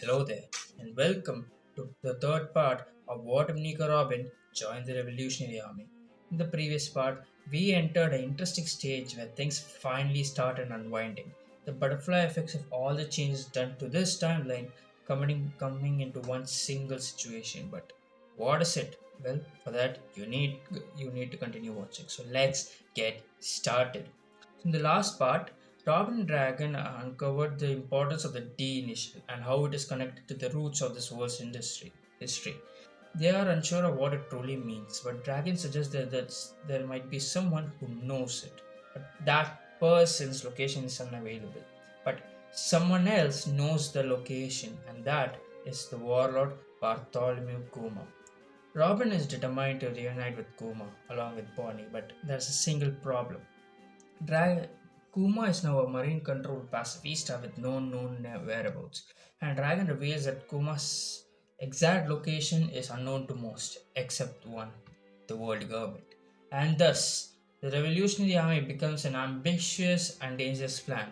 Hello there, and welcome to the third part of What if Nico Robin joined the Revolutionary Army. In the previous part, we entered an interesting stage where things finally started unwinding. The butterfly effects of all the changes done to this timeline coming into one single situation. But what is it? Well, for that you need to continue watching. So let's get started. In the last part, Robin Dragon uncovered the importance of the D initial and how it is connected to the roots of this world's history. They are unsure of what it truly means, but Dragon suggests that there might be someone who knows it. But that person's location is unavailable. But someone else knows the location, and that is the warlord Bartholomew Kuma. Robin is determined to reunite with Kuma along with Bonnie, but there's a single problem. Kuma is now a marine controlled pacifista with no known whereabouts, and Dragon reveals that Kuma's exact location is unknown to most, except one, the world government. And thus, the Revolutionary Army becomes an ambitious and dangerous plan,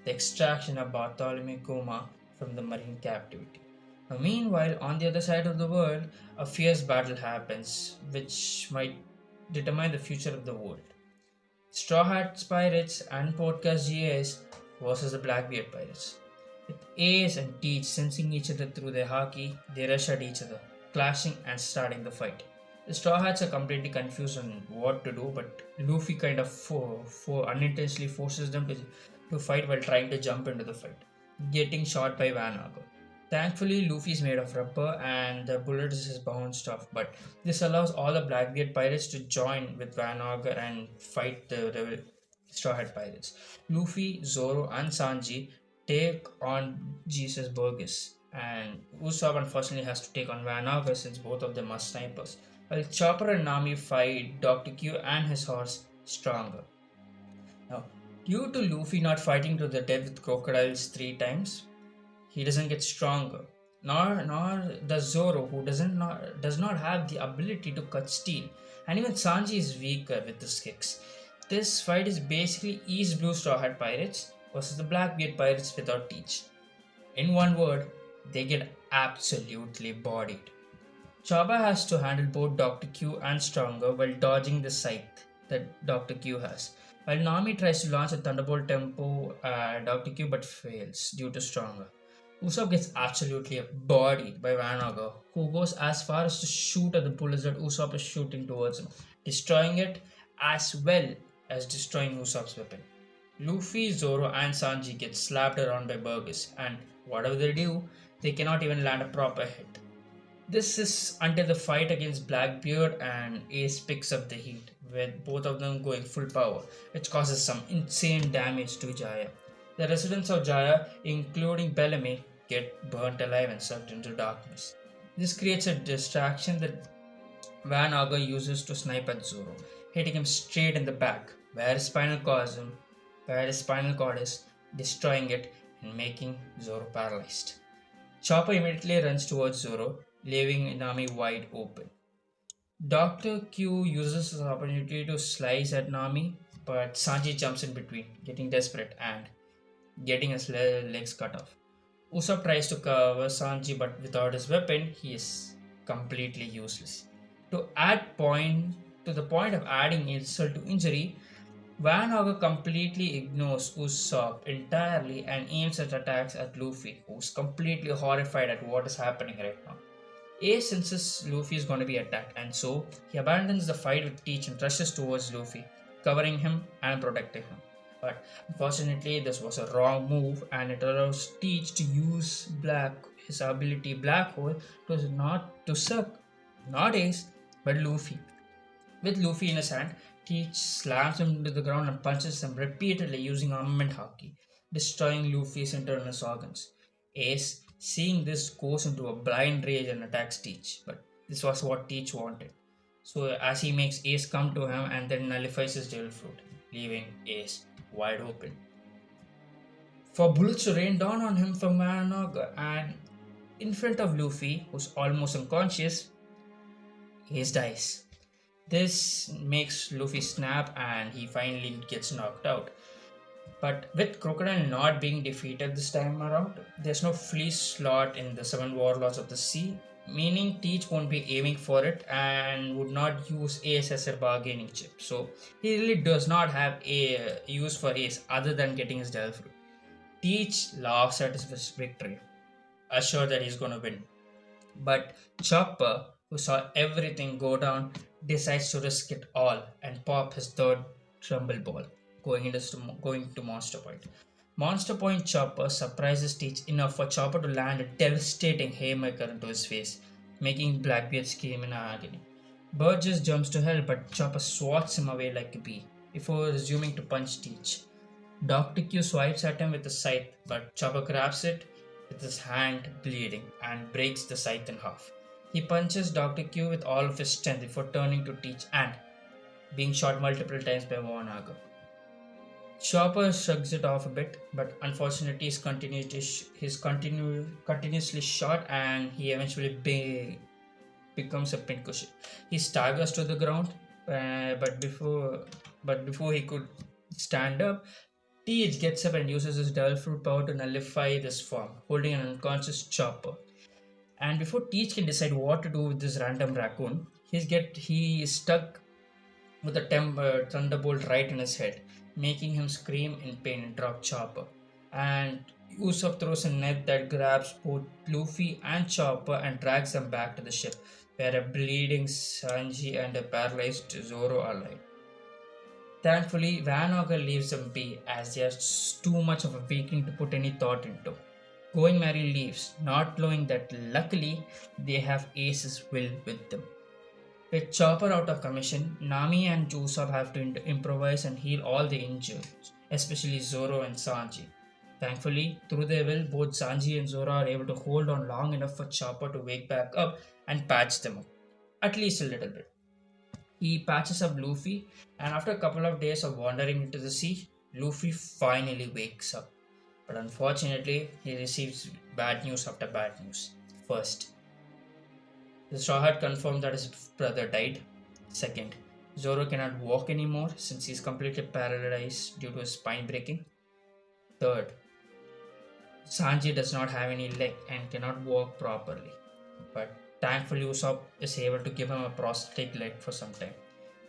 the extraction of Bartholomew Kuma from the marine captivity. Now, meanwhile, on the other side of the world, a fierce battle happens, which might determine the future of the world. Straw Hats Pirates and Podcast GAS versus the Blackbeard Pirates. With Ace and Teach sensing each other through their haki, they rush at each other, clashing and starting the fight. The Straw Hats are completely confused on what to do, but Luffy kind of unintentionally forces them to fight while trying to jump into the fight, getting shot by Van Argo. Thankfully, Luffy is made of rubber and the bullet is bounced off, but this allows all the Blackbeard pirates to join with Van Augur and fight the Straw Hat pirates. Luffy, Zoro, and Sanji take on Jesus Burgess, and Usopp unfortunately has to take on Van Augur since both of them are snipers. While Chopper and Nami fight Dr. Q and his horse Stronger. Now, due to Luffy not fighting to the death with crocodiles three times, he doesn't get stronger. Nor does Zoro, who does not have the ability to cut steel, and even Sanji is weaker with his kicks. This fight is basically East Blue Straw Hat Pirates versus the Blackbeard Pirates without Teach. In one word, they get absolutely bodied. Chaba has to handle both Dr. Q and Stronger while dodging the scythe that Dr. Q has. While Nami tries to launch a Thunderbolt tempo at Dr. Q but fails due to Stronger. Usopp gets absolutely bodied by Van Ogre, who goes as far as to shoot at the bullets that Usopp is shooting towards him, destroying it as well as destroying Usopp's weapon. Luffy, Zoro, and Sanji get slapped around by Burgess, and whatever they do, they cannot even land a proper hit. This is until the fight against Blackbeard and Ace picks up the heat, with both of them going full power, which causes some insane damage to Jaya. The residents of Jaya, including Bellamy, get burnt alive and sucked into darkness. This creates a distraction that Van Augur uses to snipe at Zoro, hitting him straight in the back, where his spinal cord is, destroying it and making Zoro paralyzed. Chopper immediately runs towards Zoro, leaving Nami wide open. Dr. Q uses this opportunity to slice at Nami, but Sanji jumps in between, getting desperate and getting his legs cut off. Usopp tries to cover Sanji, but without his weapon, he is completely useless. To the point of adding insult to injury, Van Augur completely ignores Usopp entirely and aims at attacks at Luffy, who's completely horrified at what is happening right now. Ace senses Luffy is going to be attacked, and so he abandons the fight with Teach and rushes towards Luffy, covering him and protecting him. But unfortunately, this was a wrong move, and it allows Teach to use his ability Black Hole to suck not Ace but Luffy. With Luffy in his hand, Teach slams him into the ground and punches him repeatedly using armament haki, destroying Luffy's internal organs. Ace, seeing this, goes into a blind rage and attacks Teach, but this was what Teach wanted. So as he makes Ace come to him and then nullifies his devil fruit, leaving Ace wide open. For bullets to rain down on him from Van Augur, and in front of Luffy, who's almost unconscious, Ace dies. This makes Luffy snap and he finally gets knocked out. But with Crocodile not being defeated this time around, there's no fleece slot in the seven warlords of the sea, meaning Teach won't be aiming for it and would not use Ace as a bargaining chip. So he really does not have a use for Ace other than getting his Devil Fruit. Teach laughs at his victory, assured that he's gonna win. But Chopper, who saw everything go down, decides to risk it all and pop his third Trumble Ball, going to Monster Point. Monster Point Chopper surprises Teach enough for Chopper to land a devastating haymaker into his face, making Blackbeard scream in agony. Bird just jumps to hell, but Chopper swats him away like a bee before resuming to punch Teach. Dr. Q swipes at him with a scythe, but Chopper grabs it with his hand bleeding and breaks the scythe in half. He punches Dr. Q with all of his strength before turning to Teach and being shot multiple times by Warnaga. Chopper shrugs it off a bit, but unfortunately continuously shot and he eventually becomes a pincushion. He staggers to the ground, but before he could stand up, Teach gets up and uses his Devil Fruit power to nullify this form, holding an unconscious Chopper. And before Teach can decide what to do with this random raccoon, he is stuck with a thunderbolt right in his head, making him scream in pain and drop Chopper. And Usopp throws a net that grabs both Luffy and Chopper and drags them back to the ship, where a bleeding Sanji and a paralyzed Zoro are lying. Thankfully, Van Ogre leaves them be as they are too much of a weakling to put any thought into. Going Mary leaves, not knowing that luckily they have Ace's will with them. With Chopper out of commission, Nami and Usopp have to improvise and heal all the injured, especially Zoro and Sanji. Thankfully, through their will, both Sanji and Zoro are able to hold on long enough for Chopper to wake back up and patch them up, at least a little bit. He patches up Luffy, and after a couple of days of wandering into the sea, Luffy finally wakes up. But unfortunately, he receives bad news after bad news. First, the Straw Hat confirmed that his brother died. Second, Zoro cannot walk anymore since he is completely paralyzed due to his spine breaking. Third, Sanji does not have any leg and cannot walk properly. But thankfully, Usopp is able to give him a prosthetic leg for some time.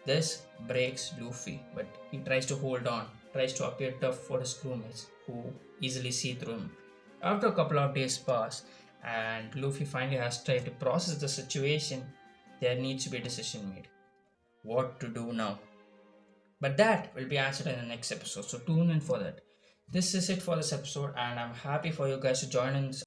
This breaks Luffy, but he tries to hold on, tries to appear tough for his crewmates, who easily see through him. After a couple of days pass, and Luffy finally has tried to process the situation, there needs to be a decision made. What to do now? But that will be answered in the next episode, so tune in for that. This is it for this episode, and I'm happy for you guys to join in this